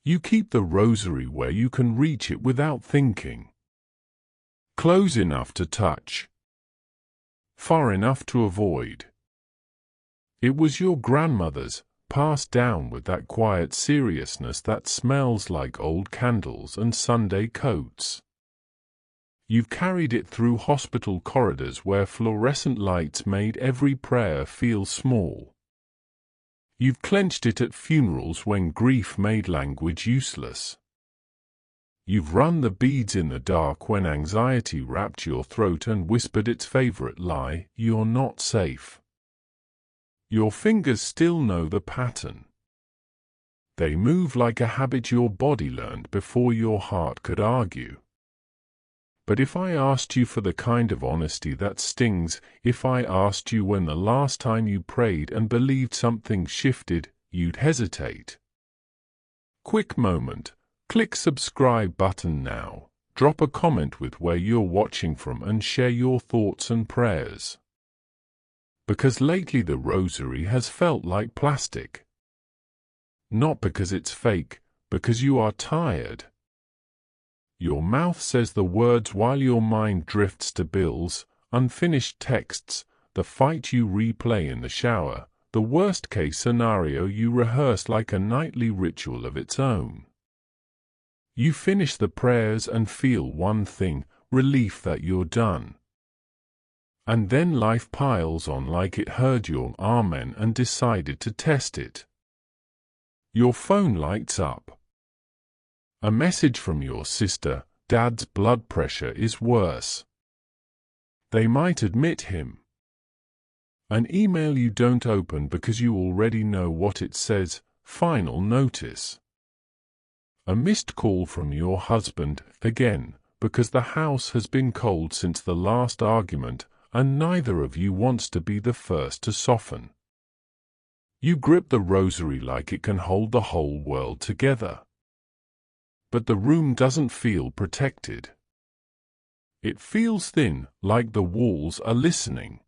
You keep the rosary where you can reach it without thinking. Close enough to touch. Far enough to avoid. It was your grandmother's, passed down with that quiet seriousness that smells like old candles and Sunday coats. You've carried it through hospital corridors where fluorescent lights made every prayer feel small. You've clenched it at funerals when grief made language useless. You've run the beads in the dark when anxiety wrapped your throat and whispered its favorite lie, "You're not safe." Your fingers still know the pattern. They move like a habit your body learned before your heart could argue. But if I asked you for the kind of honesty that stings, if I asked you when the last time you prayed and believed something shifted, you'd hesitate. Quick moment. Click subscribe button now. Drop a comment with where you're watching from and share your thoughts and prayers. Because lately the rosary has felt like plastic. Not because it's fake, because you are tired. Your mouth says the words while your mind drifts to bills, unfinished texts, the fight you replay in the shower, the worst-case scenario you rehearse like a nightly ritual of its own. You finish the prayers and feel one thing, relief that you're done. And then life piles on like it heard your amen and decided to test it. Your phone lights up. A message from your sister, Dad's blood pressure is worse. They might admit him. An email you don't open because you already know what it says, final notice. A missed call from your husband, again, because the house has been cold since the last argument, and neither of you wants to be the first to soften. You grip the rosary like it can hold the whole world together. But the room doesn't feel protected. It feels thin, like the walls are listening.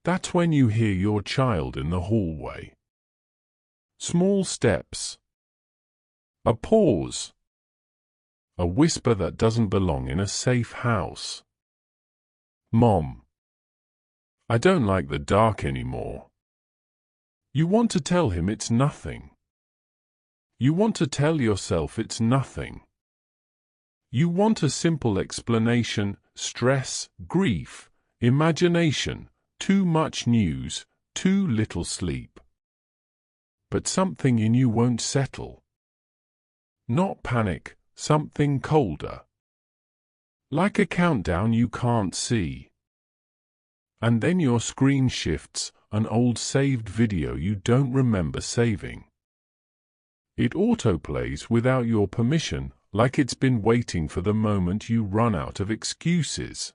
That's when you hear your child in the hallway. Small steps. A pause. A whisper that doesn't belong in a safe house. Mom. I don't like the dark anymore. You want to tell him it's nothing. You want to tell yourself it's nothing. You want a simple explanation, stress, grief, imagination, too much news, too little sleep. But something in you won't settle. Not panic, something colder. Like a countdown you can't see. And then your screen shifts, an old saved video you don't remember saving. It autoplays without your permission, like it's been waiting for the moment you run out of excuses.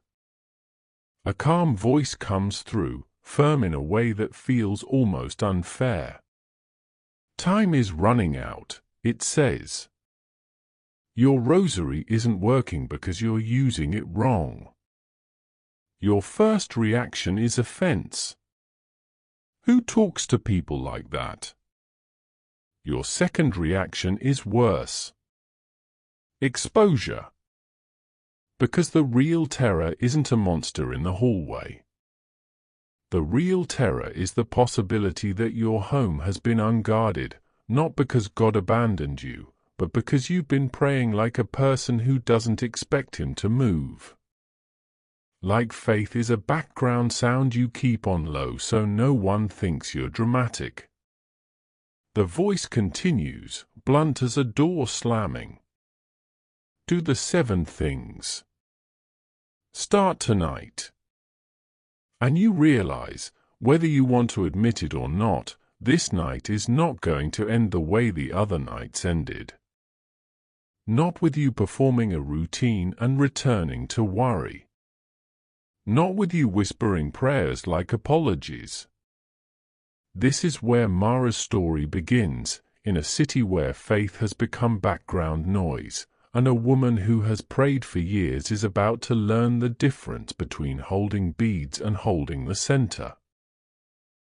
A calm voice comes through, firm in a way that feels almost unfair. Time is running out, it says. Your rosary isn't working because you're using it wrong. Your first reaction is offense. Who talks to people like that? Your second reaction is worse. Exposure. Because the real terror isn't a monster in the hallway. The real terror is the possibility that your home has been unguarded, not because God abandoned you, but because you've been praying like a person who doesn't expect him to move. Like faith is a background sound you keep on low so no one thinks you're dramatic. The voice continues, blunt as a door slamming. Do the 7 things. Start tonight. And you realize, whether you want to admit it or not, this night is not going to end the way the other nights ended. Not with you performing a routine and returning to worry. Not with you whispering prayers like apologies. This is where Mara's story begins, in a city where faith has become background noise, and a woman who has prayed for years is about to learn the difference between holding beads and holding the center.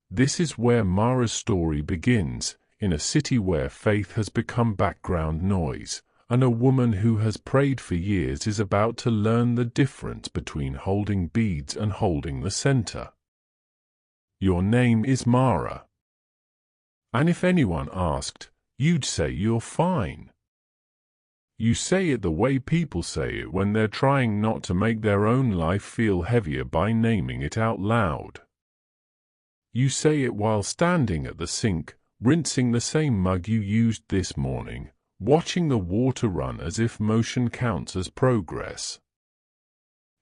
This is where Mara's story begins, in a city where faith has become background noise, and a woman who has prayed for years is about to learn the difference between holding beads and holding the center. Your name is Mara. And if anyone asked, you'd say you're fine. You say it the way people say it when they're trying not to make their own life feel heavier by naming it out loud. You say it while standing at the sink, rinsing the same mug you used this morning, watching the water run as if motion counts as progress.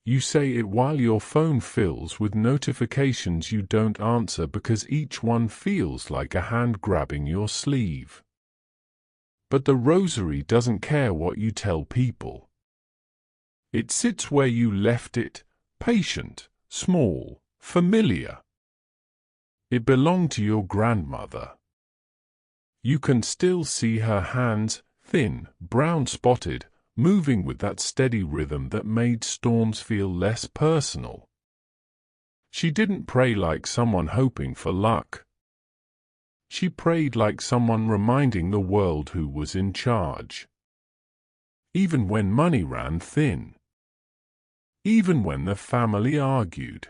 You say it while your phone fills with notifications you don't answer because each one feels like a hand grabbing your sleeve. But the Rosary doesn't care what you tell people. It sits where you left it, patient, small, familiar. It belonged to your grandmother. You can still see her hands, thin, brown-spotted, moving with that steady rhythm that made storms feel less personal. She didn't pray like someone hoping for luck. She prayed like someone reminding the world who was in charge. Even when money ran thin. Even when the family argued.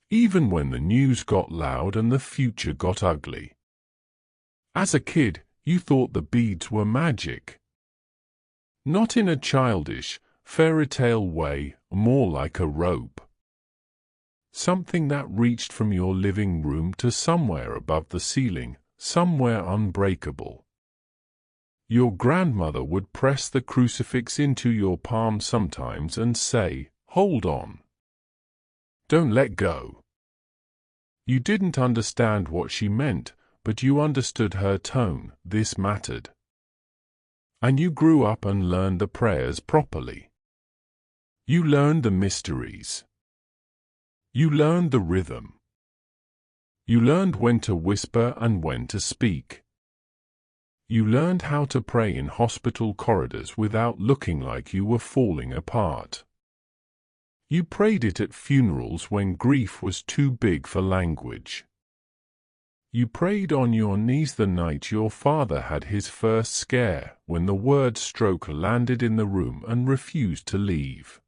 Even when the news got loud and the future got ugly. As a kid, you thought the beads were magic. Not in a childish, fairy tale way, more like a rope. Something that reached from your living room to somewhere above the ceiling, somewhere unbreakable. Your grandmother would press the crucifix into your palm sometimes and say, "Hold on. Don't let go." You didn't understand what she meant, but you understood her tone. This mattered. And you grew up and learned the prayers properly. You learned the mysteries. You learned the rhythm. You learned when to whisper and when to speak. You learned how to pray in hospital corridors without looking like you were falling apart. You prayed it at funerals when grief was too big for language. You prayed on your knees the night your father had his first scare, when the word stroke landed in the room and refused to leave.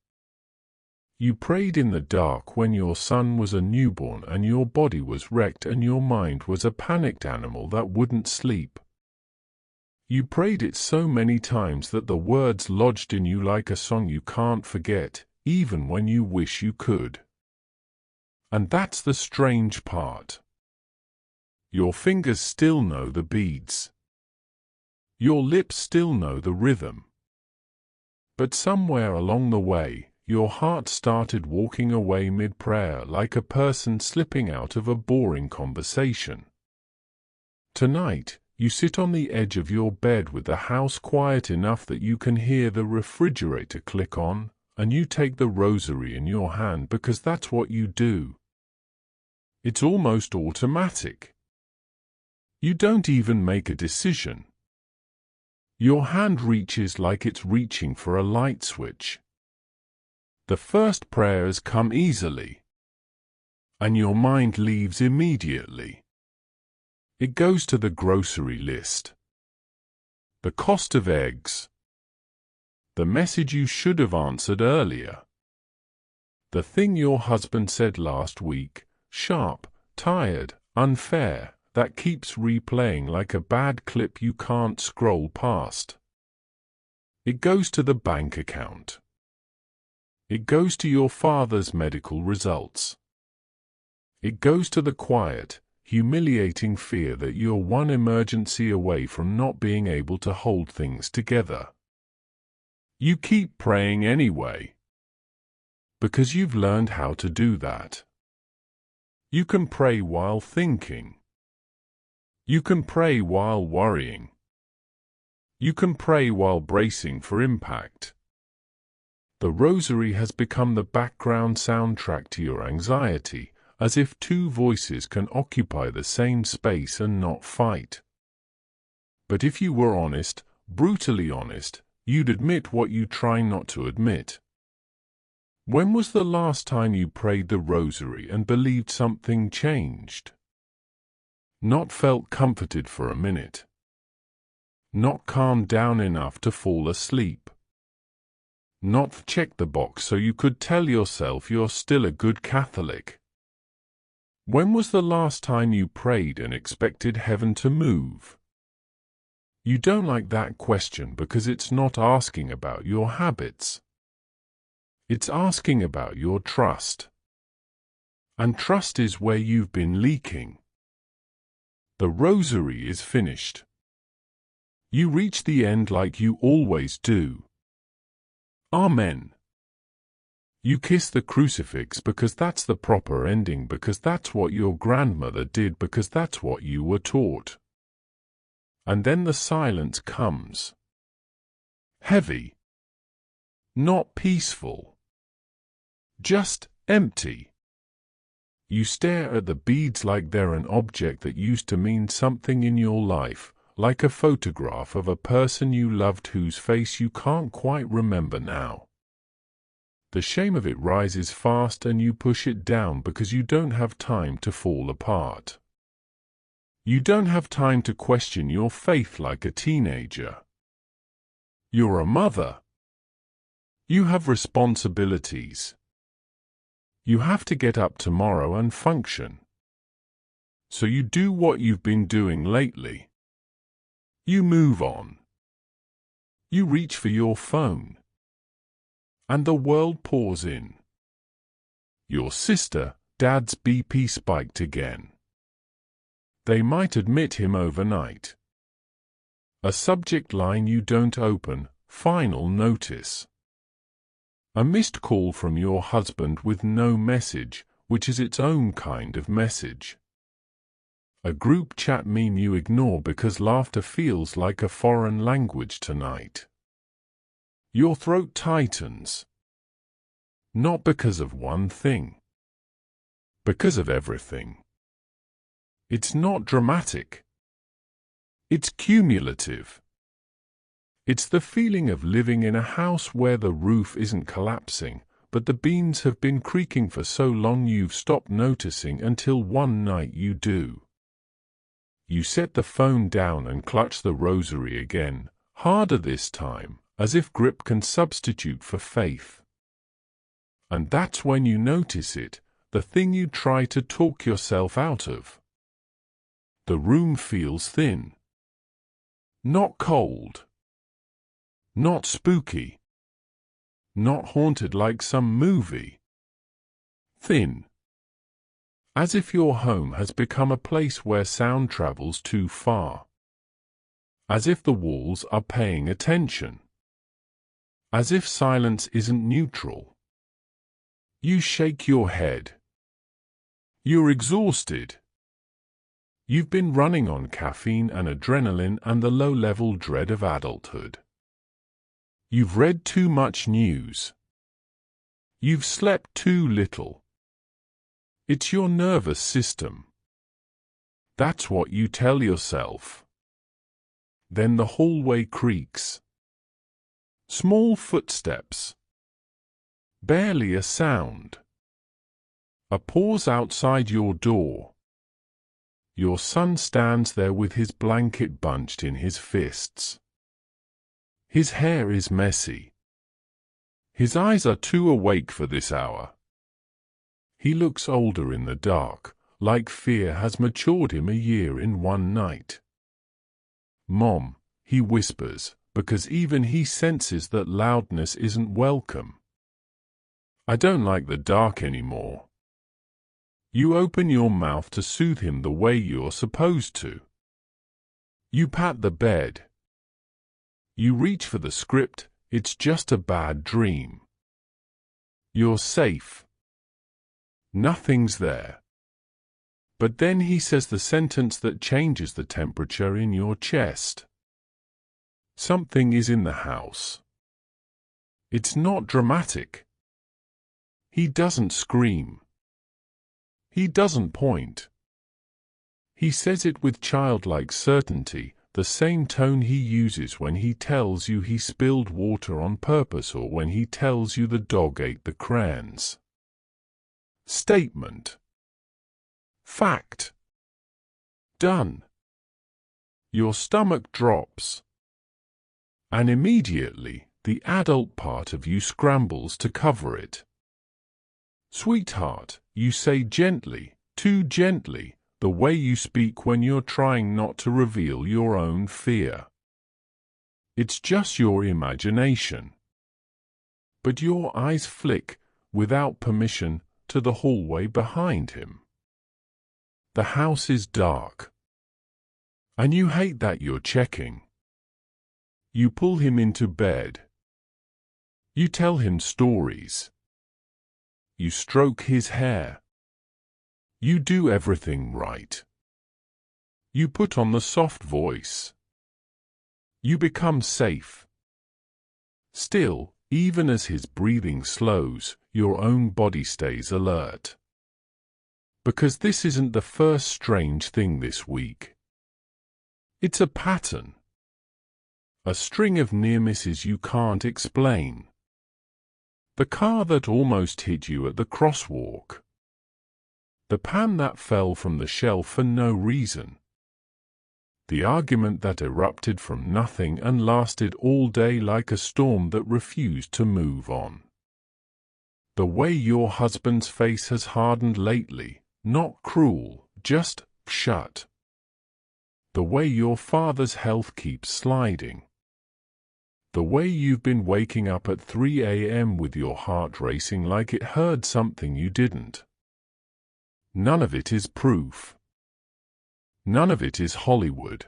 You prayed in the dark when your son was a newborn and your body was wrecked and your mind was a panicked animal that wouldn't sleep. You prayed it so many times that the words lodged in you like a song you can't forget, even when you wish you could. And that's the strange part. Your fingers still know the beads. Your lips still know the rhythm. But somewhere along the way, your heart started walking away mid-prayer like a person slipping out of a boring conversation. Tonight, you sit on the edge of your bed with the house quiet enough that you can hear the refrigerator click on, and you take the Rosary in your hand because that's what you do. It's almost automatic. You don't even make a decision. Your hand reaches like it's reaching for a light switch. The first prayers come easily, and your mind leaves immediately. It goes to the grocery list, the cost of eggs, the message you should have answered earlier, the thing your husband said last week, sharp, tired, unfair, that keeps replaying like a bad clip you can't scroll past. It goes to the bank account. It goes to your father's medical results. It goes to the quiet, humiliating fear that you're one emergency away from not being able to hold things together. You keep praying anyway, because you've learned how to do that. You can pray while thinking. You can pray while worrying. You can pray while bracing for impact. The Rosary has become the background soundtrack to your anxiety, as if two voices can occupy the same space and not fight. But if you were honest, brutally honest, you'd admit what you try not to admit. When was the last time you prayed the Rosary and believed something changed? Not felt comforted for a minute. Not calmed down enough to fall asleep. Not checked the box so you could tell yourself you're still a good Catholic. When was the last time you prayed and expected heaven to move? You don't like that question because it's not asking about your habits. It's asking about your trust. And trust is where you've been leaking. The Rosary is finished. You reach the end like you always do. Amen. You kiss the crucifix because that's the proper ending, because that's what your grandmother did, because that's what you were taught. And then the silence comes. Heavy. Not peaceful. Just empty. You stare at the beads like they're an object that used to mean something in your life, like a photograph of a person you loved whose face you can't quite remember now. The shame of it rises fast and you push it down because you don't have time to fall apart. You don't have time to question your faith like a teenager. You're a mother. You have responsibilities. You have to get up tomorrow and function. So you do what you've been doing lately. You move on. You reach for your phone. And the world pours in. Your sister, Dad's BP spiked again. They might admit him overnight. A subject line you don't open, final notice. A missed call from your husband with no message, which is its own kind of message. A group chat meme you ignore because laughter feels like a foreign language tonight. Your throat tightens. Not because of one thing. Because of everything. It's not dramatic. It's cumulative. It's the feeling of living in a house where the roof isn't collapsing, but the beams have been creaking for so long you've stopped noticing until one night you do. You set the phone down and clutch the Rosary again, harder this time, as if grip can substitute for faith. And that's when you notice it, the thing you try to talk yourself out of. The room feels thin. Not cold. Not spooky. Not haunted like some movie. Thin. As if your home has become a place where sound travels too far. As if the walls are paying attention. As if silence isn't neutral. You shake your head. You're exhausted. You've been running on caffeine and adrenaline and the low-level dread of adulthood. You've read too much news. You've slept too little. It's your nervous system. That's what you tell yourself. Then the hallway creaks. Small footsteps. Barely a sound. A pause outside your door. Your son stands there with his blanket bunched in his fists. His hair is messy. His eyes are too awake for this hour. He looks older in the dark, like fear has matured him a year in one night. Mom, he whispers, because even he senses that loudness isn't welcome. I don't like the dark anymore. You open your mouth to soothe him the way you're supposed to. You pat the bed. You reach for the script, it's just a bad dream. You're safe. Nothing's there. But then he says the sentence that changes the temperature in your chest. Something is in the house. It's not dramatic. He doesn't scream. He doesn't point. He says it with childlike certainty, the same tone he uses when he tells you he spilled water on purpose or when he tells you the dog ate the crayons. Statement. Fact. Done. Your stomach drops. And immediately, the adult part of you scrambles to cover it. Sweetheart, you say gently, too gently, the way you speak when you're trying not to reveal your own fear. It's just your imagination. But your eyes flick, without permission, to the hallway behind him. The house is dark. And you hate that you're checking. You pull him into bed. You tell him stories. You stroke his hair. You do everything right. You put on the soft voice. You become safe. Still, even as his breathing slows, your own body stays alert. Because this isn't the first strange thing this week. It's a pattern. A string of near misses you can't explain. The car that almost hit you at the crosswalk. The pan that fell from the shelf for no reason. The argument that erupted from nothing and lasted all day like a storm that refused to move on. The way your husband's face has hardened lately, not cruel, just shut. The way your father's health keeps sliding. The way you've been waking up at 3 a.m. with your heart racing like it heard something you didn't. None of it is proof. None of it is Hollywood.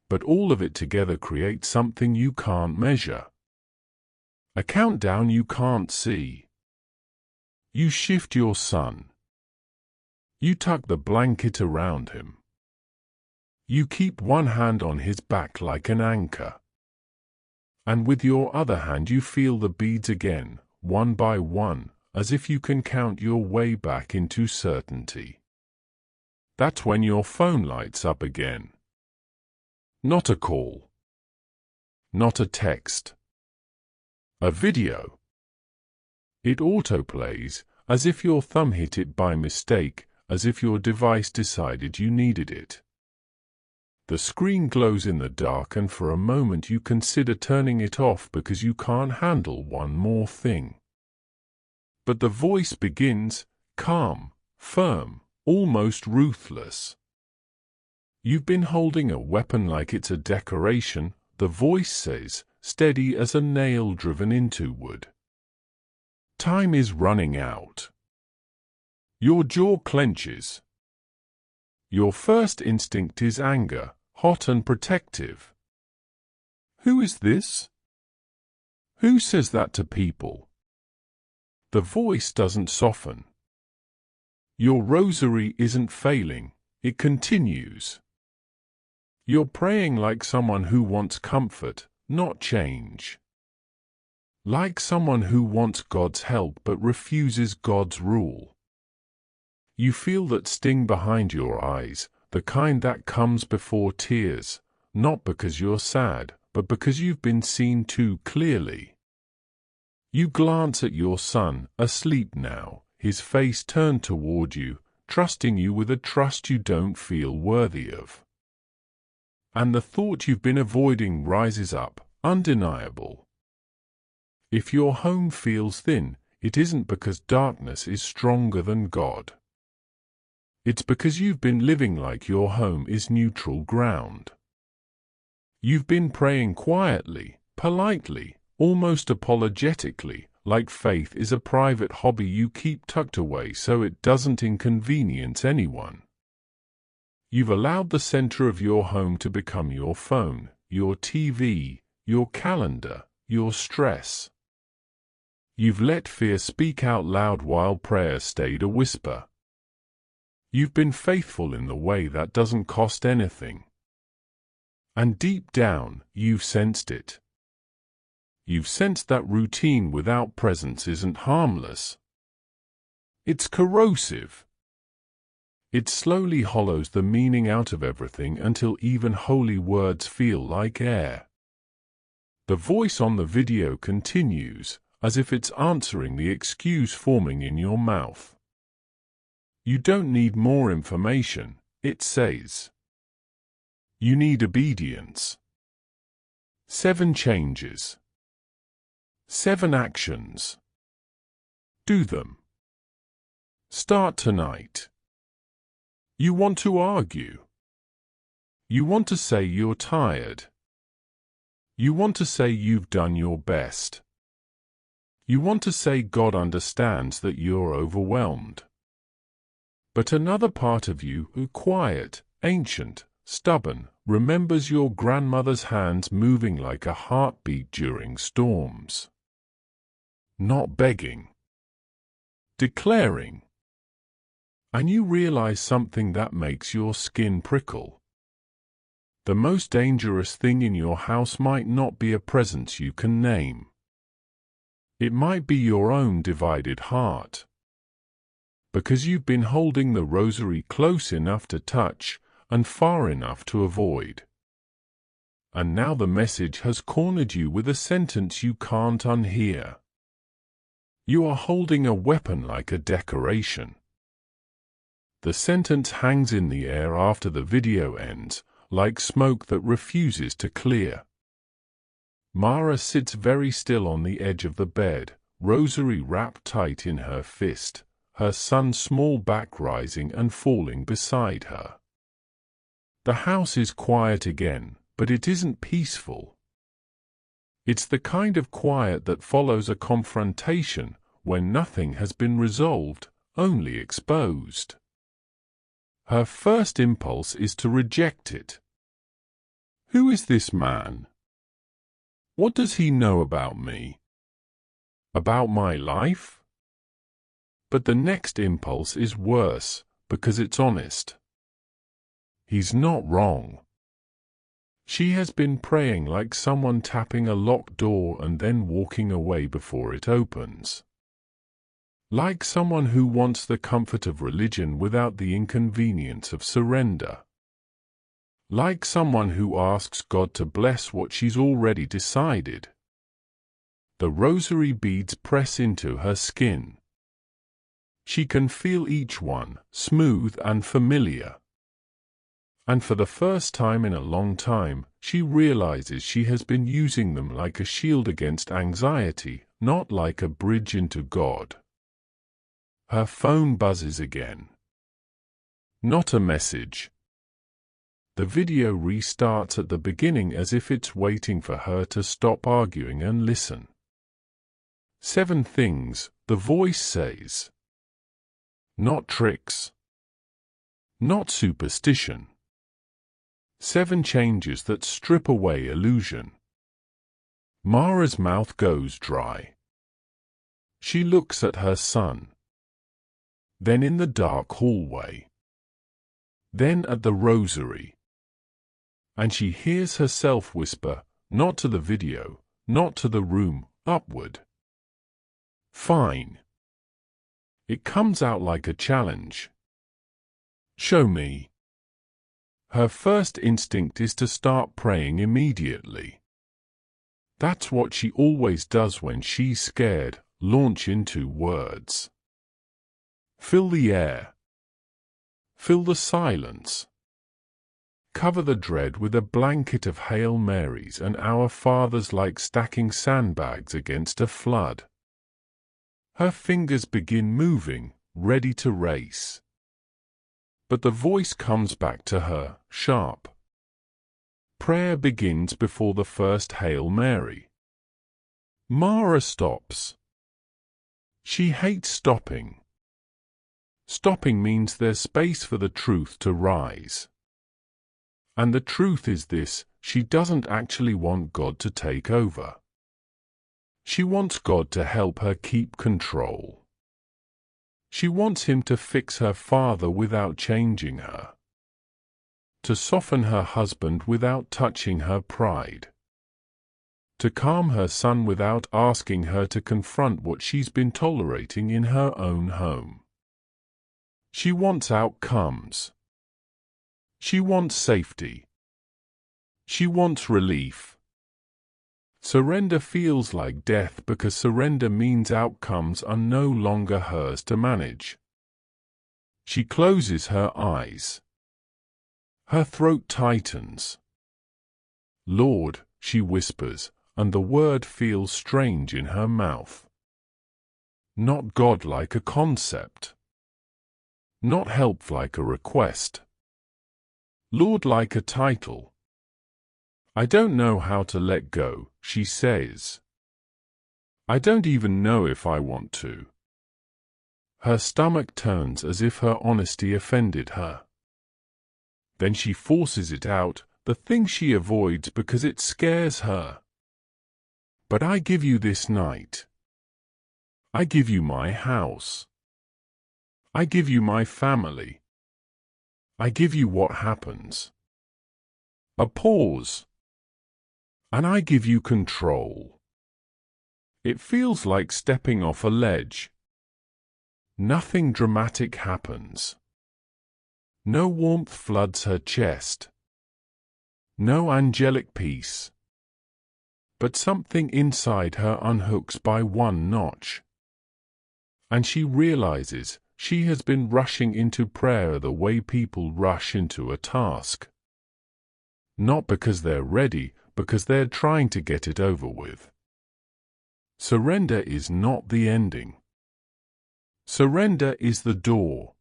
But all of it together creates something you can't measure. A countdown you can't see. You shift your son. You tuck the blanket around him. You keep one hand on his back like an anchor. And with your other hand you feel the beads again, one by one, as if you can count your way back into certainty. That's when your phone lights up again. Not a call. Not a text. A video. It autoplays, as if your thumb hit it by mistake, as if your device decided you needed it. The screen glows in the dark and for a moment you consider turning it off because you can't handle one more thing. But the voice begins, calm, firm, almost ruthless. You've been holding a weapon like it's a decoration, the voice says, steady as a nail driven into wood. Time is running out. Your jaw clenches. Your first instinct is anger, hot and protective. Who is this? Who says that to people? The voice doesn't soften. Your rosary isn't failing, it continues. You're praying like someone who wants comfort, not change. Like someone who wants God's help but refuses God's rule. You feel that sting behind your eyes, the kind that comes before tears, not because you're sad, but because you've been seen too clearly. You glance at your son, asleep now, his face turned toward you, trusting you with a trust you don't feel worthy of. And the thought you've been avoiding rises up, undeniable. If your home feels thin, it isn't because darkness is stronger than God. It's because you've been living like your home is neutral ground. You've been praying quietly, politely, almost apologetically, like faith is a private hobby you keep tucked away so it doesn't inconvenience anyone. You've allowed the center of your home to become your phone, your TV, your calendar, your stress. You've let fear speak out loud while prayer stayed a whisper. You've been faithful in the way that doesn't cost anything. And deep down, you've sensed it. You've sensed that routine without presence isn't harmless. It's corrosive. It slowly hollows the meaning out of everything until even holy words feel like air. The voice on the video continues, as if it's answering the excuse forming in your mouth. You don't need more information, It says, you need obedience. 7 changes. 7 actions. Do them. Start tonight. You want to argue. You want to say you're tired. You want to say you've done your best. You want to say God understands that you're overwhelmed. But another part of you, quiet, ancient, stubborn, remembers your grandmother's hands moving like a heartbeat during storms. Not begging. Declaring. And you realize something that makes your skin prickle. The most dangerous thing in your house might not be a presence you can name. It might be your own divided heart. Because you've been holding the rosary close enough to touch and far enough to avoid. And now the message has cornered you with a sentence you can't unhear. You are holding a weapon like a decoration. The sentence hangs in the air after the video ends, like smoke that refuses to clear. Mara sits very still on the edge of the bed, rosary wrapped tight in her fist, her son's small back rising and falling beside her. The house is quiet again, but it isn't peaceful. It's the kind of quiet that follows a confrontation when nothing has been resolved, only exposed. Her first impulse is to reject it. Who is this man? What does he know about me? About my life? But the next impulse is worse, because it's honest. He's not wrong. She has been praying like someone tapping a locked door and then walking away before it opens. Like someone who wants the comfort of religion without the inconvenience of surrender. Like someone who asks God to bless what she's already decided. The rosary beads press into her skin. She can feel each one, smooth and familiar. And for the first time in a long time, she realizes she has been using them like a shield against anxiety, not like a bridge into God. Her phone buzzes again. Not a message. The video restarts at the beginning as if it's waiting for her to stop arguing and listen. 7 things, the voice says. Not tricks. Not superstition. 7 changes that strip away illusion. Mara's mouth goes dry. She looks at her son. Then in the dark hallway. Then at the rosary. And she hears herself whisper, not to the video, not to the room, upward. Fine. It comes out like a challenge. Show me. Her first instinct is to start praying immediately. That's what she always does when she's scared, launch into words. Fill the air. Fill the silence. Cover the dread with a blanket of Hail Marys and Our Fathers like stacking sandbags against a flood. Her fingers begin moving, ready to race. But the voice comes back to her, sharp. Prayer begins before the first Hail Mary. Mara stops. She hates stopping. Stopping means there's space for the truth to rise. And the truth is this, she doesn't actually want God to take over. She wants God to help her keep control. She wants Him to fix her father without changing her. To soften her husband without touching her pride. To calm her son without asking her to confront what she's been tolerating in her own home. She wants outcomes. She wants safety. She wants relief. Surrender feels like death because surrender means outcomes are no longer hers to manage. She closes her eyes. Her throat tightens. Lord, she whispers, and the word feels strange in her mouth. Not God like a concept. Not help like a request. Lord like a title. I don't know how to let go, she says. I don't even know if I want to. Her stomach turns as if her honesty offended her. Then she forces it out, the thing she avoids because it scares her. But I give you this night. I give you my house. I give you my family. I give you what happens. A pause. And I give you control. It feels like stepping off a ledge. Nothing dramatic happens. No warmth floods her chest. No angelic peace. But something inside her unhooks by one notch. And she realizes she has been rushing into prayer the way people rush into a task. Not because they're ready, because they're trying to get it over with. Surrender is not the ending. Surrender is the door.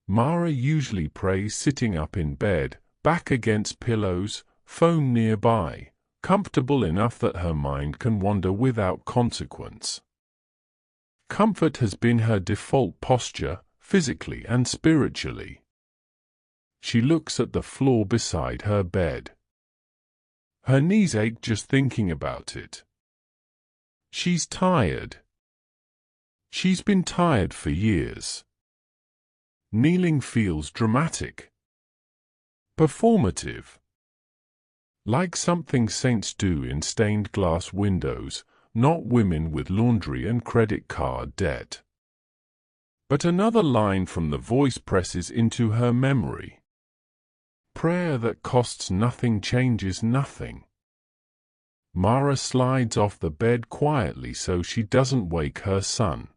Mara usually prays sitting up in bed, back against pillows, phone nearby, comfortable enough that her mind can wander without consequence. Comfort has been her default posture, physically and spiritually. She looks at the floor beside her bed. Her knees ache just thinking about it. She's tired. She's been tired for years. Kneeling feels dramatic. Performative. Like something saints do in stained glass windows, not women with laundry and credit card debt. But another line from the voice presses into her memory. Prayer that costs nothing changes nothing. Mara slides off the bed quietly so she doesn't wake her son.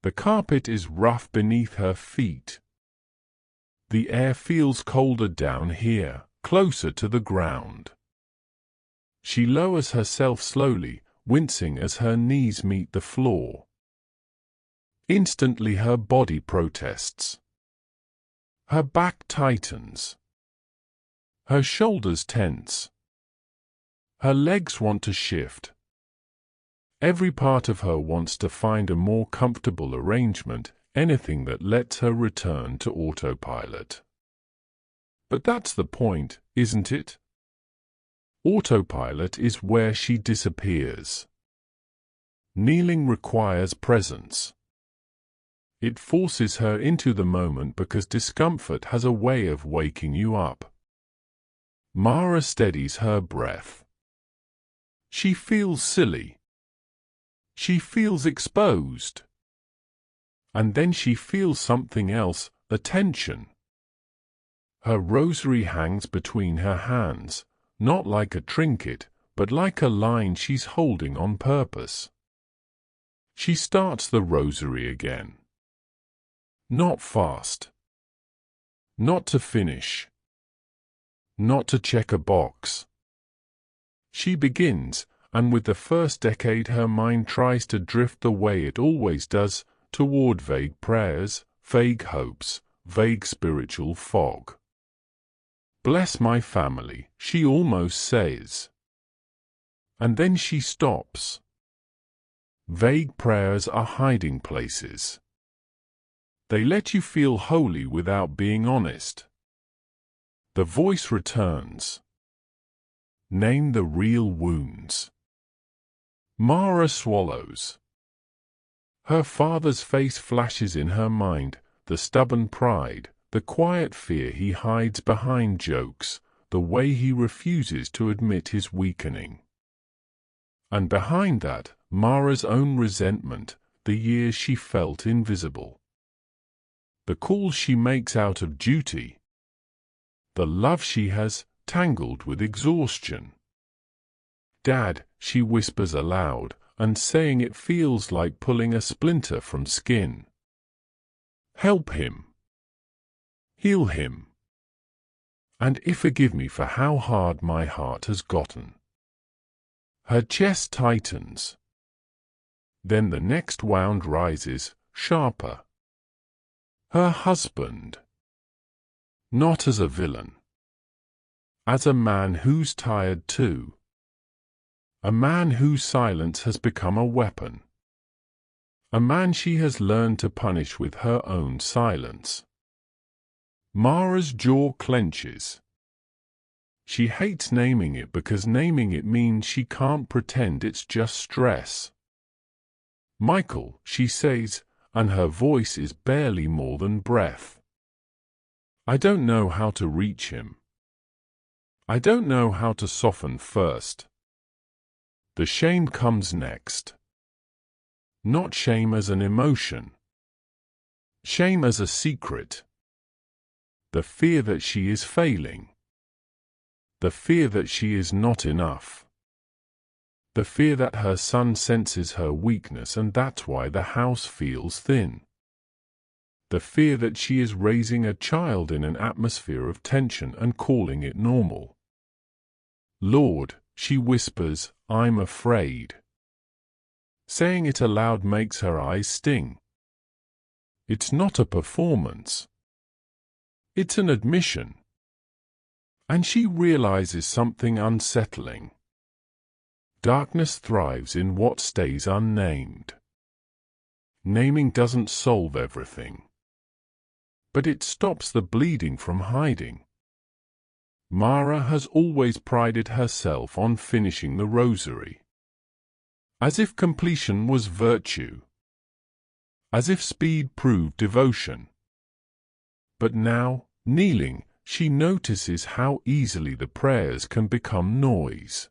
The carpet is rough beneath her feet. The air feels colder down here, closer to the ground. She lowers herself slowly, wincing as her knees meet the floor. Instantly her body protests. Her back tightens. Her shoulders tense. Her legs want to shift. Every part of her wants to find a more comfortable arrangement, anything that lets her return to autopilot. But that's the point, isn't it? Autopilot is where she disappears. Kneeling requires presence. It forces her into the moment because discomfort has a way of waking you up. Mara steadies her breath. She feels silly. She feels exposed. And then she feels something else, attention. Her rosary hangs between her hands, not like a trinket, but like a line she's holding on purpose. She starts the rosary again. Not fast. Not to finish. Not to check a box. She begins, and with the first decade her mind tries to drift the way it always does, toward vague prayers, vague hopes, vague spiritual fog. Bless my family, she almost says. And then she stops. Vague prayers are hiding places. They let you feel holy without being honest. The voice returns. Name the real wounds. Mara swallows. Her father's face flashes in her mind, the stubborn pride, the quiet fear he hides behind jokes, the way he refuses to admit his weakening. And behind that, Mara's own resentment, the years she felt invisible. The calls she makes out of duty. The love she has, tangled with exhaustion. Dad, she whispers aloud, and saying it feels like pulling a splinter from skin. Help him. Heal him. and forgive me for how hard my heart has gotten. Her chest tightens. Then the next wound rises, sharper. Her husband. Not as a villain. As a man who's tired too. A man whose silence has become a weapon. A man she has learned to punish with her own silence. Mara's jaw clenches. She hates naming it because naming it means she can't pretend it's just stress. Michael, she says, and her voice is barely more than breath. I don't know how to reach him. I don't know how to soften first. The shame comes next. Not shame as an emotion. Shame as a secret. The fear that she is failing. The fear that she is not enough. The fear that her son senses her weakness and that's why the house feels thin. The fear that she is raising a child in an atmosphere of tension and calling it normal. Lord, she whispers, I'm afraid. Saying it aloud makes her eyes sting. It's not a performance. It's an admission. And she realizes something unsettling. Darkness thrives in what stays unnamed. Naming doesn't solve everything. But it stops the bleeding from hiding. Mara has always prided herself on finishing the Rosary. As if completion was virtue. As if speed proved devotion. But now, kneeling, she notices how easily the prayers can become noise.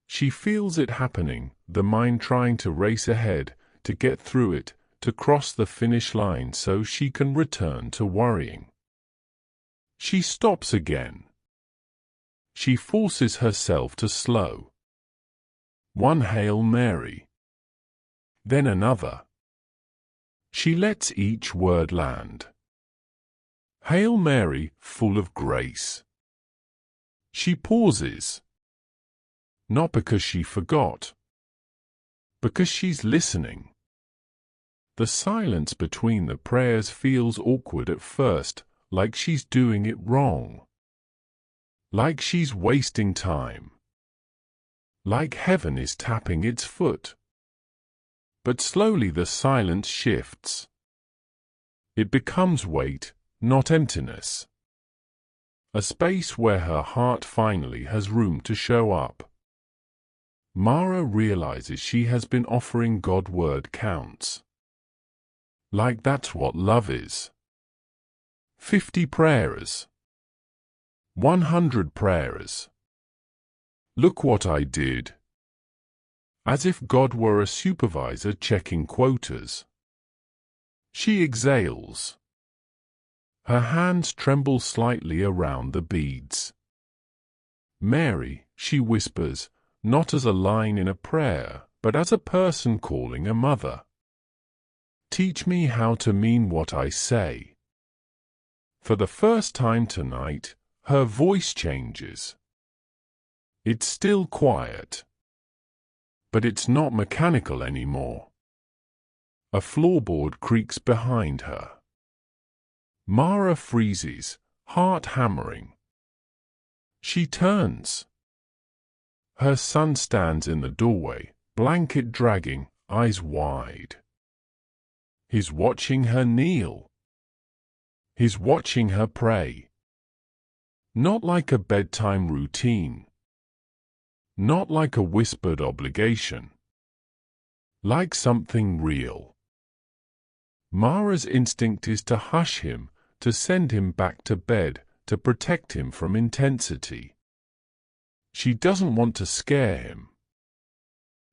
She feels it happening, the mind trying to race ahead, to get through it, to cross the finish line so she can return to worrying. She stops again. She forces herself to slow. One Hail Mary. Then another. She lets each word land. Hail Mary, full of grace. She pauses. Not because she forgot. Because she's listening. The silence between the prayers feels awkward at first, like she's doing it wrong. Like she's wasting time. Like heaven is tapping its foot. But slowly the silence shifts. It becomes weight, not emptiness. A space where her heart finally has room to show up. Mara realizes she has been offering God word counts. Like that's what love is. 50 prayers. 100 prayers. Look what I did. As if God were a supervisor checking quotas. She exhales. Her hands tremble slightly around the beads. Mary, she whispers, not as a line in a prayer, but as a person calling a mother. Teach me how to mean what I say. For the first time tonight, her voice changes. It's still quiet. But it's not mechanical anymore. A floorboard creaks behind her. Mara freezes, heart hammering. She turns. Her son stands in the doorway, blanket dragging, eyes wide. He's watching her kneel. He's watching her pray. Not like a bedtime routine. Not like a whispered obligation. Like something real. Mara's instinct is to hush him, to send him back to bed, to protect him from intensity. She doesn't want to scare him.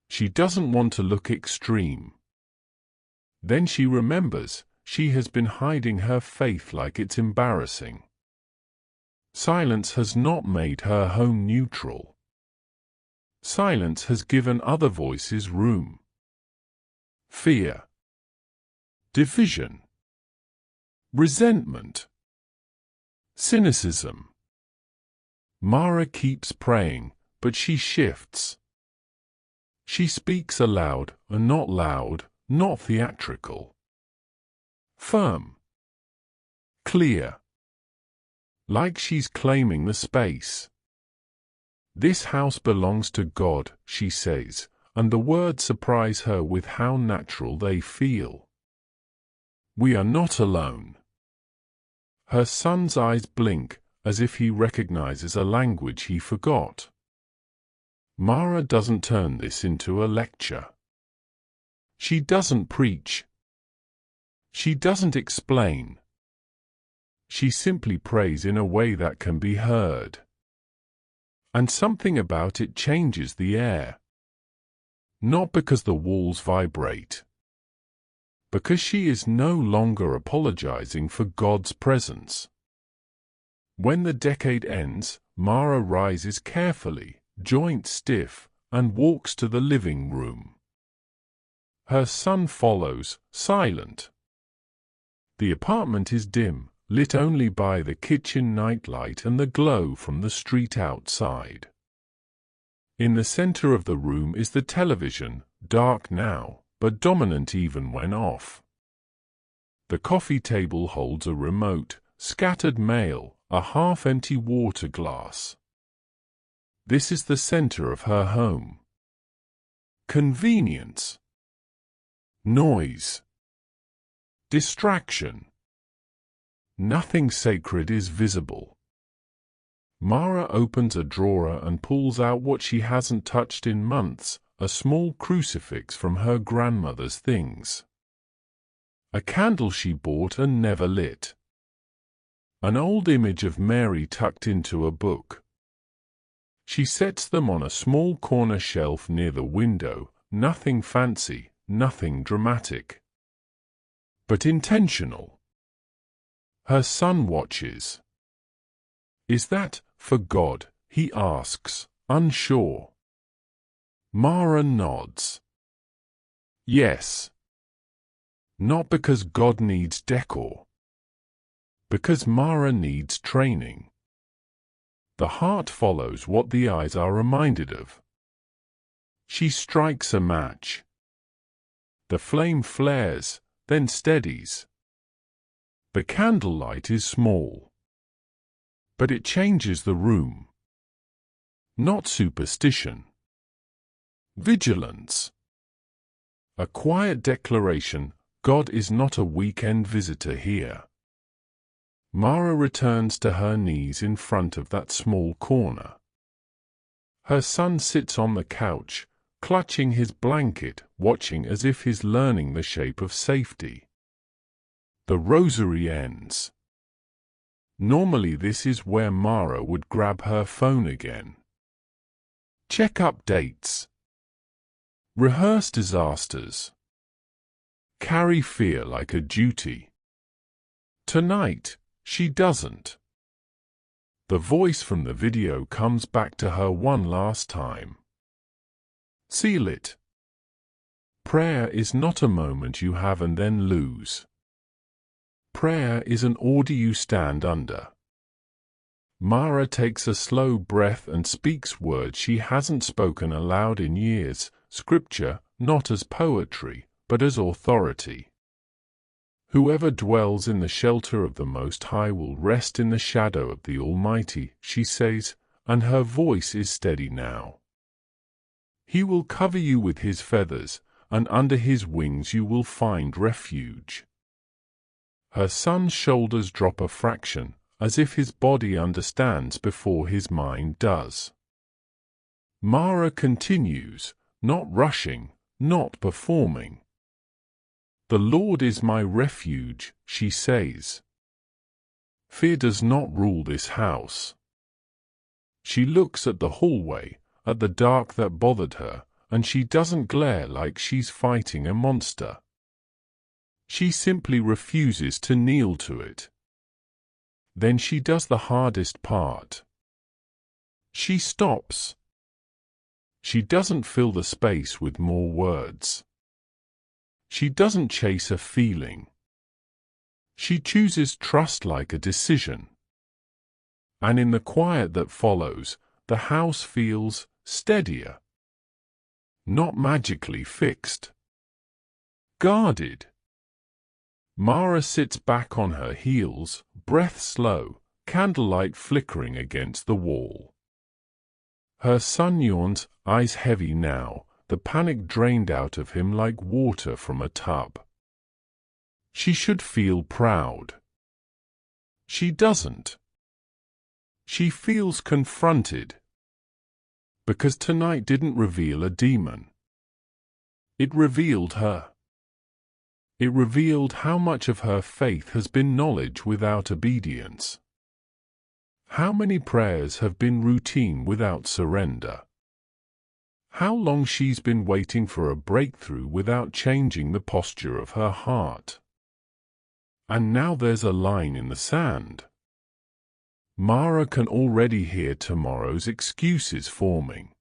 She doesn't want to look extreme. Then she remembers, she has been hiding her faith like it's embarrassing. Silence has not made her home neutral. Silence has given other voices room. Fear. Division. Resentment. Cynicism. Mara keeps praying, but she shifts. She speaks aloud, and not loud, not theatrical. Firm. Clear. Like she's claiming the space. This house belongs to God, she says, and the words surprise her with how natural they feel. We are not alone. Her son's eyes blink, as if he recognizes a language he forgot. Mara doesn't turn this into a lecture. She doesn't preach. She doesn't explain. She simply prays in a way that can be heard. And something about it changes the air. Not because the walls vibrate. Because she is no longer apologizing for God's presence. When the decade ends, Mara rises carefully, joints stiff, and walks to the living room. Her son follows, silent. The apartment is dim, lit only by the kitchen nightlight and the glow from the street outside. In the center of the room is the television, dark now, but dominant even when off. The coffee table holds a remote, scattered mail, a half-empty water glass. This is the center of her home. Convenience. Noise. Distraction. Nothing sacred is visible. Mara opens a drawer and pulls out what she hasn't touched in months, a small crucifix from her grandmother's things. A candle she bought and never lit. An old image of Mary tucked into a book. She sets them on a small corner shelf near the window, nothing fancy, nothing dramatic. But intentional. Her son watches. Is that for God? He asks, unsure. Mara nods. Yes. Not because God needs decor. Because Mara needs training. The heart follows what the eyes are reminded of. She strikes a match. The flame flares, then steadies. The candlelight is small. But it changes the room. Not superstition. Vigilance. A quiet declaration, God is not a weekend visitor here. Mara returns to her knees in front of that small corner. Her son sits on the couch, clutching his blanket, watching as if he's learning the shape of safety. The rosary ends. Normally this is where Mara would grab her phone again. Check updates. Rehearse disasters. Carry fear like a duty. Tonight, she doesn't. The voice from the video comes back to her one last time. Seal it. Prayer is not a moment you have and then lose. Prayer is an order you stand under. Mara takes a slow breath and speaks words she hasn't spoken aloud in years, scripture, not as poetry, but as authority. Whoever dwells in the shelter of the Most High will rest in the shadow of the Almighty, she says, and her voice is steady now. He will cover you with his feathers, and under his wings you will find refuge. Her son's shoulders drop a fraction, as if his body understands before his mind does. Mara continues, not rushing, not performing. The Lord is my refuge, she says. Fear does not rule this house. She looks at the hallway, at the dark that bothered her, and she doesn't glare like she's fighting a monster. She simply refuses to kneel to it. Then she does the hardest part. She stops. She doesn't fill the space with more words. She doesn't chase a feeling. She chooses trust like a decision. And in the quiet that follows, the house feels steadier. Not magically fixed. Guarded. Mara sits back on her heels, breath slow, candlelight flickering against the wall. Her son yawns, eyes heavy now, the panic drained out of him like water from a tub. She should feel proud. She doesn't. She feels confronted. Because tonight didn't reveal a demon. It revealed her. It revealed how much of her faith has been knowledge without obedience. How many prayers have been routine without surrender? How long she's been waiting for a breakthrough without changing the posture of her heart. And now there's a line in the sand. Mara can already hear tomorrow's excuses forming.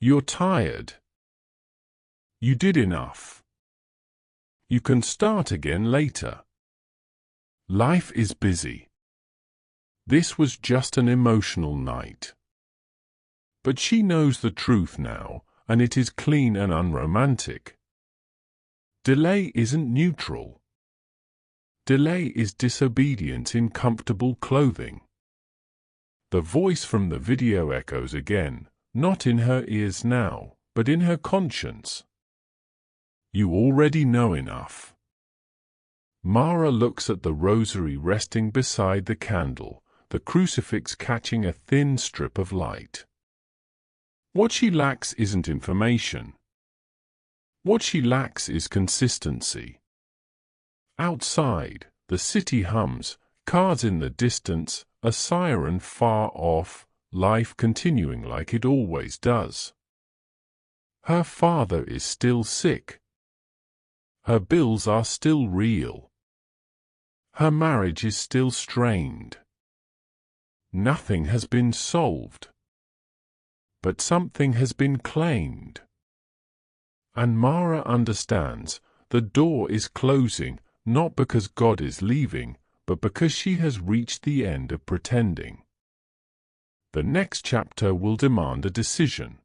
You're tired. You did enough. You can start again later. Life is busy. This was just an emotional night. But she knows the truth now, and it is clean and unromantic. Delay isn't neutral. Delay is disobedience in comfortable clothing. The voice from the video echoes again, not in her ears now, but in her conscience. You already know enough. Mara looks at the rosary resting beside the candle, the crucifix catching a thin strip of light. What she lacks isn't information. What she lacks is consistency. Outside, the city hums, cars in the distance, a siren far off, life continuing like it always does. Her father is still sick. Her bills are still real. Her marriage is still strained. Nothing has been solved. But something has been claimed. And Mara understands the door is closing, not because God is leaving, but because she has reached the end of pretending. The next chapter will demand a decision.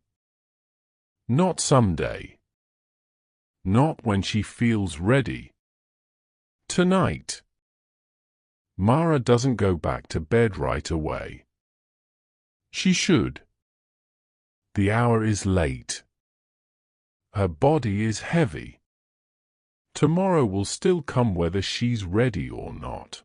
Not someday. Not when she feels ready. Tonight. Mara doesn't go back to bed right away. She should. The hour is late. Her body is heavy. Tomorrow will still come whether she's ready or not.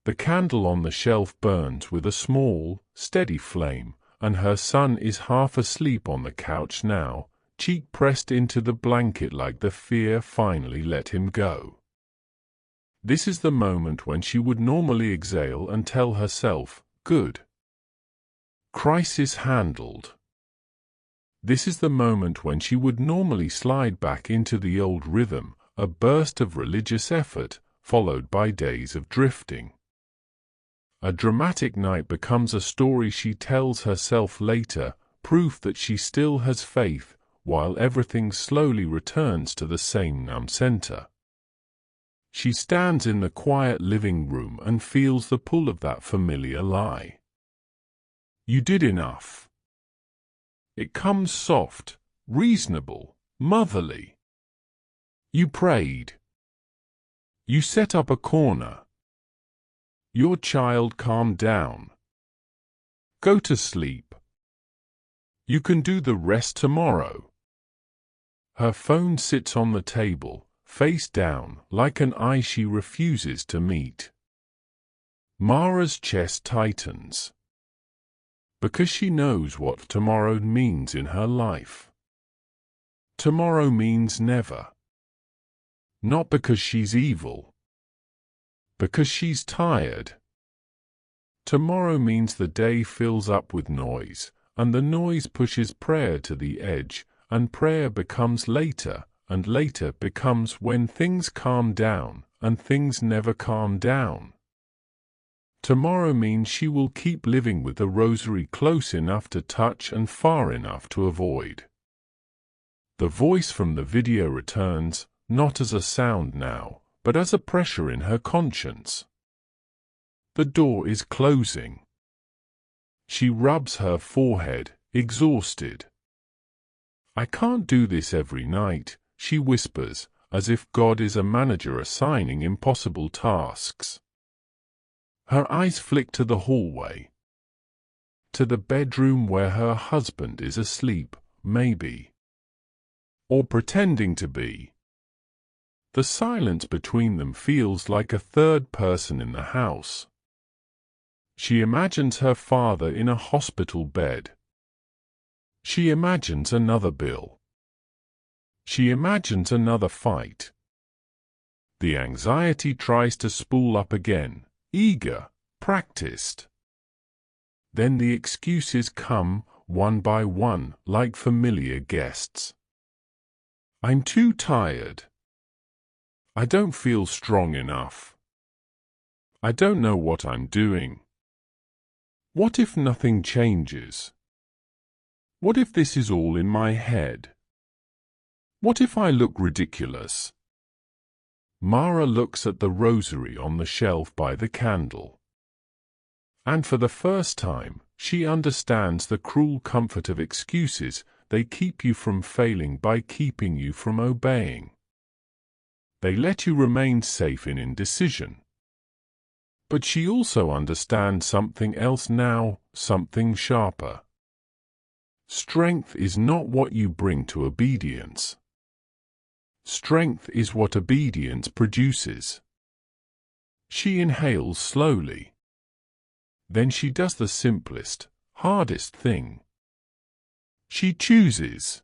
The candle on the shelf burns with a small, steady flame, and her son is half asleep on the couch now, cheek pressed into the blanket like the fear finally let him go. This is the moment when she would normally exhale and tell herself, good. Crisis handled. This is the moment when she would normally slide back into the old rhythm, a burst of religious effort, followed by days of drifting. A dramatic night becomes a story she tells herself later, proof that she still has faith, while everything slowly returns to the same numb center. She stands in the quiet living room and feels the pull of that familiar lie. You did enough. It comes soft, reasonable, motherly. You prayed. You set up a corner. Your child calmed down. Go to sleep. You can do the rest tomorrow. Her phone sits on the table, face down, like an eye she refuses to meet. Mara's chest tightens. Because she knows what tomorrow means in her life. Tomorrow means never. Not because she's evil. Because she's tired. Tomorrow means the day fills up with noise, and the noise pushes prayer to the edge, and prayer becomes later, and later becomes when things calm down, and things never calm down. Tomorrow means she will keep living with the rosary close enough to touch and far enough to avoid. The voice from the video returns, not as a sound now, but as a pressure in her conscience. The door is closing. She rubs her forehead, exhausted. I can't do this every night, she whispers, as if God is a manager assigning impossible tasks. Her eyes flick to the hallway. To the bedroom where her husband is asleep, maybe. Or pretending to be. The silence between them feels like a third person in the house. She imagines her father in a hospital bed. She imagines another bill. She imagines another fight. The anxiety tries to spool up again, eager, practiced. Then the excuses come, one by one, like familiar guests. I'm too tired. I don't feel strong enough. I don't know what I'm doing. What if nothing changes? What if this is all in my head? What if I look ridiculous? Mara looks at the rosary on the shelf by the candle. And for the first time, she understands the cruel comfort of excuses. They keep you from failing by keeping you from obeying. They let you remain safe in indecision. But she also understands something else now, something sharper. Strength is not what you bring to obedience. Strength is what obedience produces. She inhales slowly. Then she does the simplest, hardest thing. She chooses.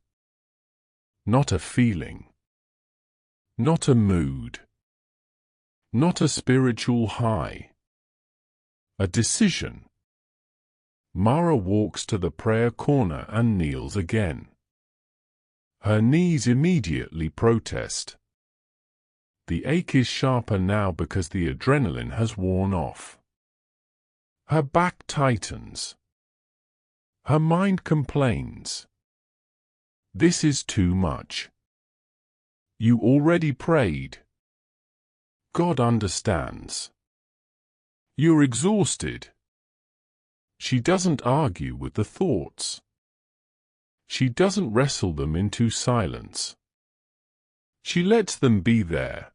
Not a feeling. Not a mood. Not a spiritual high. A decision. Mara walks to the prayer corner and kneels again. Her knees immediately protest. The ache is sharper now because the adrenaline has worn off. Her back tightens. Her mind complains. This is too much. You already prayed. God understands. You're exhausted. She doesn't argue with the thoughts. She doesn't wrestle them into silence. She lets them be there.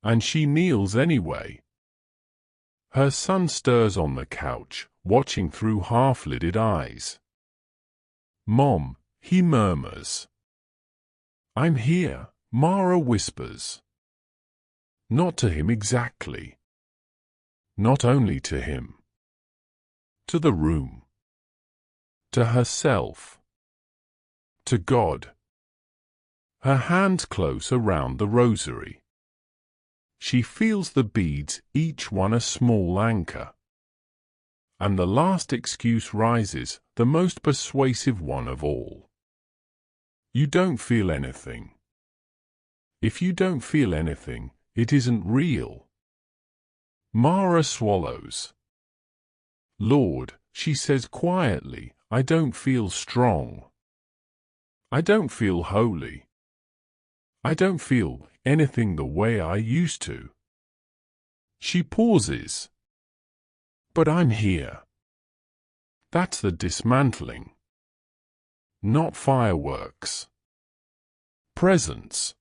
And she kneels anyway. Her son stirs on the couch, watching through half-lidded eyes. Mom, he murmurs. I'm here, Mara whispers. Not to him exactly. Not only to him. To the room. To herself. To God. Her hands close around the rosary. She feels the beads, each one a small anchor. And the last excuse rises, the most persuasive one of all. You don't feel anything. If you don't feel anything, it isn't real. Mara swallows. Lord, she says quietly, I don't feel strong. I don't feel holy. I don't feel anything the way I used to. She pauses. But I'm here. That's the dismantling. Not fireworks. Presence.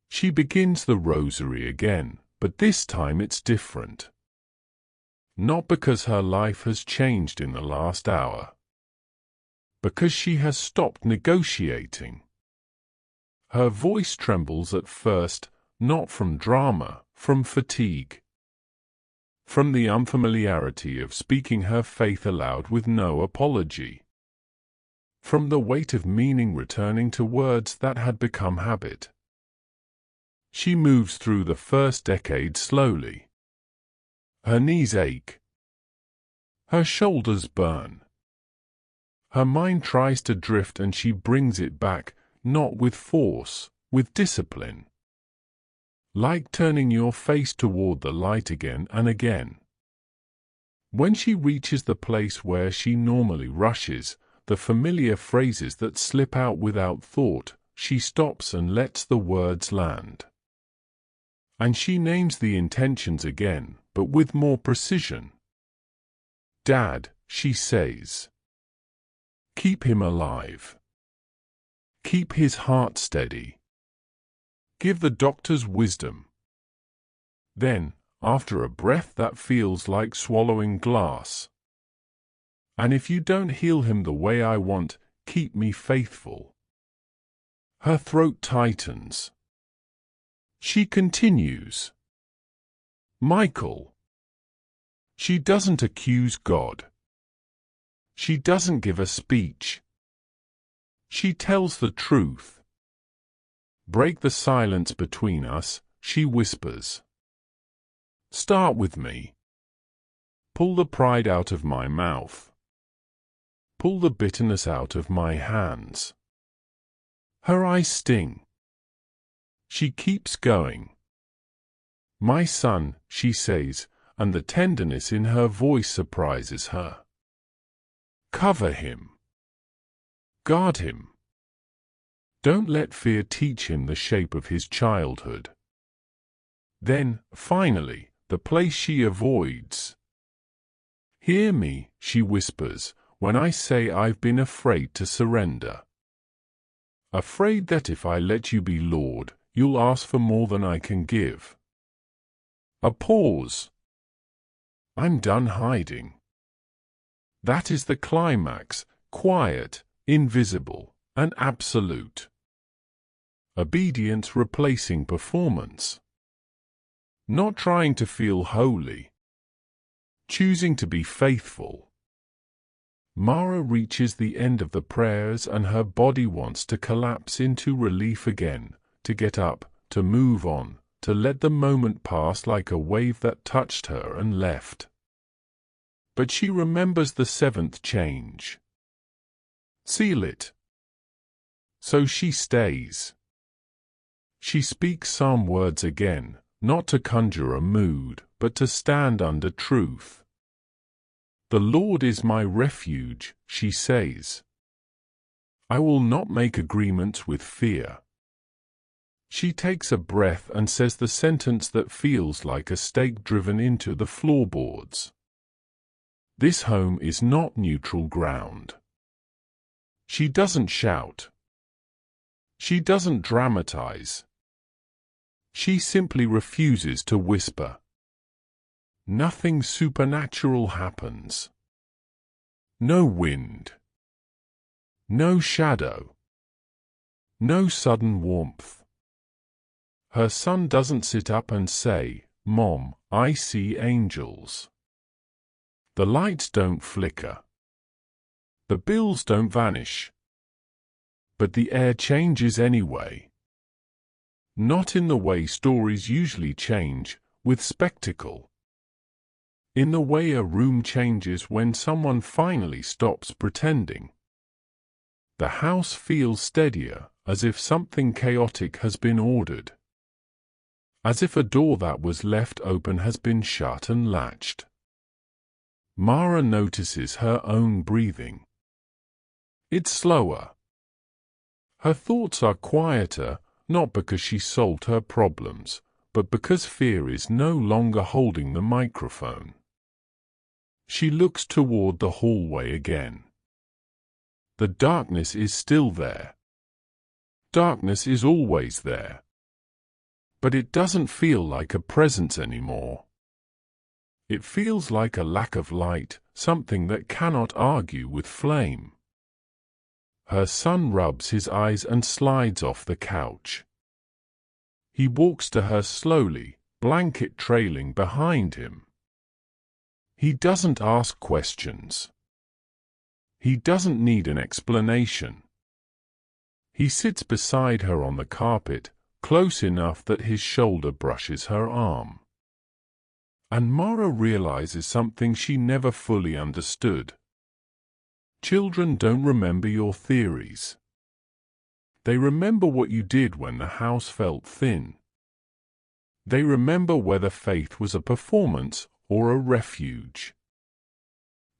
She begins the rosary again, but this time it's different. Not because her life has changed in the last hour. Because she has stopped negotiating. Her voice trembles at first, not from drama, from fatigue. From the unfamiliarity of speaking her faith aloud with no apology. From the weight of meaning returning to words that had become habit. She moves through the first decade slowly. Her knees ache. Her shoulders burn. Her mind tries to drift and she brings it back, not with force, with discipline. Like turning your face toward the light again and again. When she reaches the place where she normally rushes, the familiar phrases that slip out without thought, she stops and lets the words land. And she names the intentions again, but with more precision. "Dad," she says, "keep him alive. Keep his heart steady. Give the doctors wisdom." Then, after a breath that feels like swallowing glass, "And if you don't heal him the way I want, keep me faithful." Her throat tightens. She continues, "Michael." She doesn't accuse God. She doesn't give a speech. She tells the truth. "Break the silence between us," she whispers. "Start with me. Pull the pride out of my mouth. Pull the bitterness out of my hands." Her eyes sting. She keeps going. "My son," she says, and the tenderness in her voice surprises her. "Cover him. Guard him. Don't let fear teach him the shape of his childhood." Then, finally, the place she avoids. "Hear me," she whispers, "when I say I've been afraid to surrender. Afraid that if I let you be Lord, you'll ask for more than I can give." A pause. "I'm done hiding." That is the climax, quiet, invisible, and absolute. Obedience replacing performance. Not trying to feel holy. Choosing to be faithful. Mara reaches the end of the prayers and her body wants to collapse into relief again, to get up, to move on, to let the moment pass like a wave that touched her and left. But she remembers the seventh change. Seal it. So she stays. She speaks some words again, not to conjure a mood, but to stand under truth. "The Lord is my refuge," she says. "I will not make agreements with fear." She takes a breath and says the sentence that feels like a stake driven into the floorboards. This home is not neutral ground. She doesn't shout. She doesn't dramatize. She simply refuses to whisper. Nothing supernatural happens. No wind. No shadow. No sudden warmth. Her son doesn't sit up and say, "Mom, I see angels." The lights don't flicker. The bills don't vanish. But the air changes anyway. Not in the way stories usually change, with spectacle. In the way a room changes when someone finally stops pretending. The house feels steadier, as if something chaotic has been ordered. As if a door that was left open has been shut and latched. Mara notices her own breathing. It's slower. Her thoughts are quieter, not because she solved her problems, but because fear is no longer holding the microphone. She looks toward the hallway again. The darkness is still there. Darkness is always there. But it doesn't feel like a presence anymore. It feels like a lack of light, something that cannot argue with flame. Her son rubs his eyes and slides off the couch. He walks to her slowly, blanket trailing behind him. He doesn't ask questions. He doesn't need an explanation. He sits beside her on the carpet, close enough that his shoulder brushes her arm. And Mara realizes something she never fully understood. Children don't remember your theories. They remember what you did when the house felt thin. They remember whether faith was a performance or a refuge.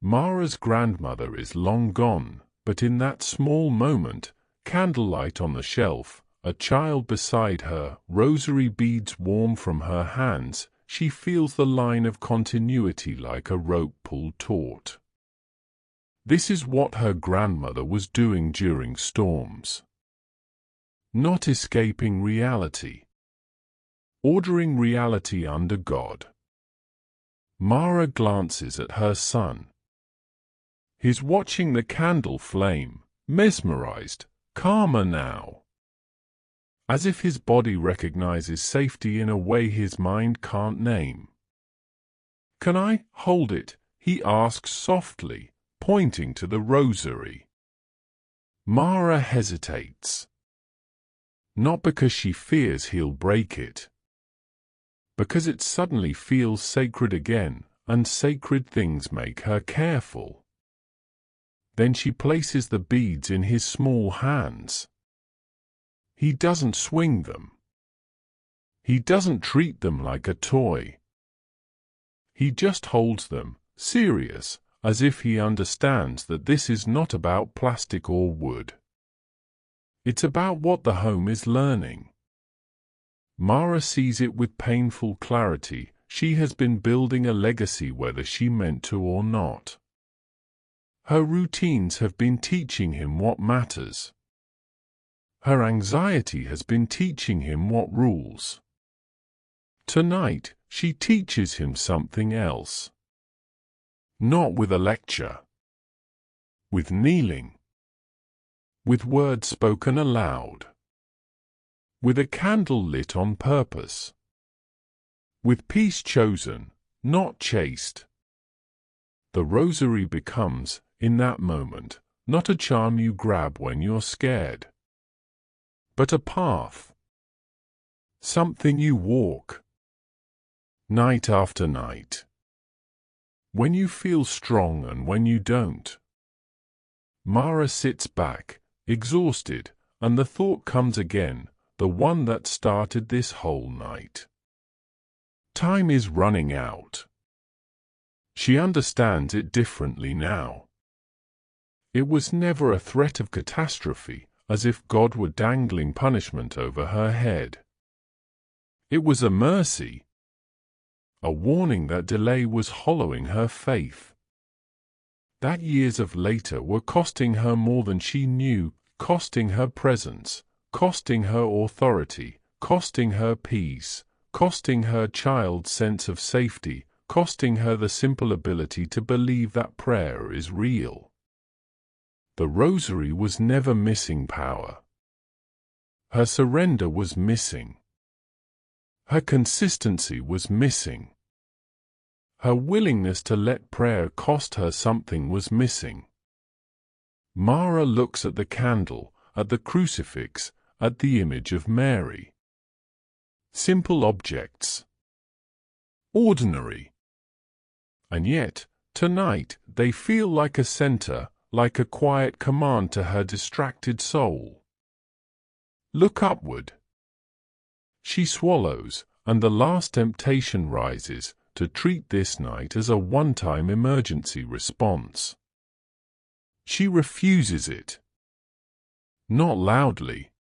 Mara's grandmother is long gone, but in that small moment, candlelight on the shelf, a child beside her, rosary beads warm from her hands, she feels the line of continuity like a rope pulled taut. This is what her grandmother was doing during storms. Not escaping reality. Ordering reality under God. Mara glances at her son. He's watching the candle flame, mesmerized, calmer now. As if his body recognizes safety in a way his mind can't name. "Can I hold it?" he asks softly, pointing to the rosary. Mara hesitates. Not because she fears he'll break it. Because it suddenly feels sacred again, and sacred things make her careful. Then she places the beads in his small hands. He doesn't swing them. He doesn't treat them like a toy. He just holds them, serious, as if he understands that this is not about plastic or wood. It's about what the home is learning. Mara sees it with painful clarity. She has been building a legacy whether she meant to or not. Her routines have been teaching him what matters. Her anxiety has been teaching him what rules. Tonight, she teaches him something else. Not with a lecture. With kneeling. With words spoken aloud. With a candle lit on purpose. With peace chosen, not chased. The rosary becomes, in that moment, not a charm you grab when you're scared, but a path. Something you walk. Night after night. When you feel strong and when you don't. Mara sits back, exhausted, and the thought comes again, the one that started this whole night. Time is running out. She understands it differently now. It was never a threat of catastrophe, as if God were dangling punishment over her head. It was a mercy. A warning that delay was hollowing her faith. That years of later were costing her more than she knew, costing her presence, costing her authority, costing her peace, costing her child's sense of safety, costing her the simple ability to believe that prayer is real. The rosary was never missing power. Her surrender was missing. Her consistency was missing. Her willingness to let prayer cost her something was missing. Mara looks at the candle, at the crucifix, at the image of Mary. Simple objects. Ordinary. And yet, tonight, they feel like a center, like a quiet command to her distracted soul. Look upward. She swallows, and the last temptation rises, to treat this night as a one-time emergency response. She refuses it. Not loudly.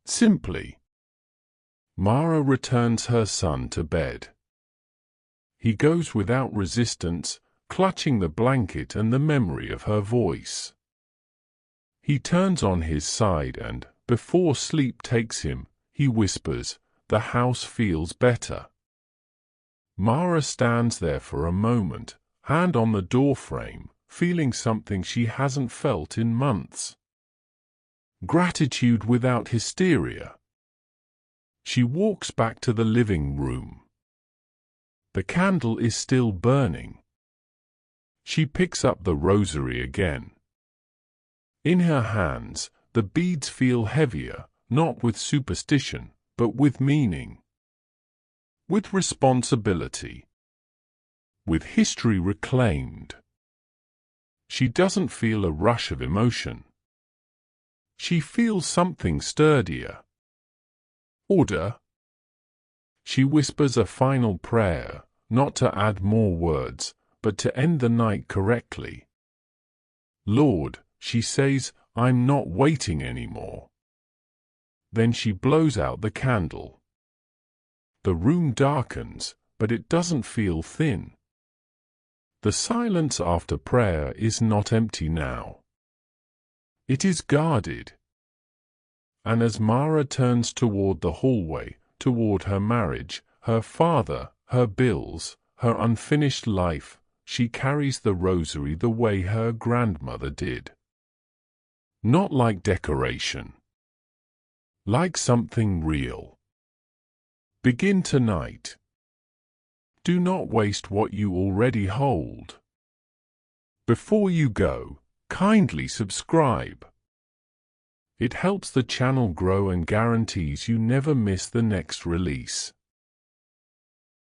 Simply. Mara returns her son to bed. He goes without resistance, clutching the blanket and the memory of her voice. He turns on his side and, before sleep takes him, he whispers, "The house feels better." Mara stands there for a moment, hand on the doorframe, feeling something she hasn't felt in months. Gratitude without hysteria. She walks back to the living room. The candle is still burning. She picks up the rosary again. In her hands, the beads feel heavier, not with superstition, but with meaning. With responsibility. With history reclaimed. She doesn't feel a rush of emotion. She feels something sturdier. Order. She whispers a final prayer, not to add more words, but to end the night correctly. "Lord," she says, "I'm not waiting anymore." Then she blows out the candle. The room darkens, but it doesn't feel thin. The silence after prayer is not empty now. It is guarded. And as Mara turns toward the hallway, toward her marriage, her father, her bills, her unfinished life, she carries the rosary the way her grandmother did. Not like decoration. Like something real. Begin tonight. Do not waste what you already hold. Before you go, kindly subscribe. It helps the channel grow and guarantees you never miss the next release.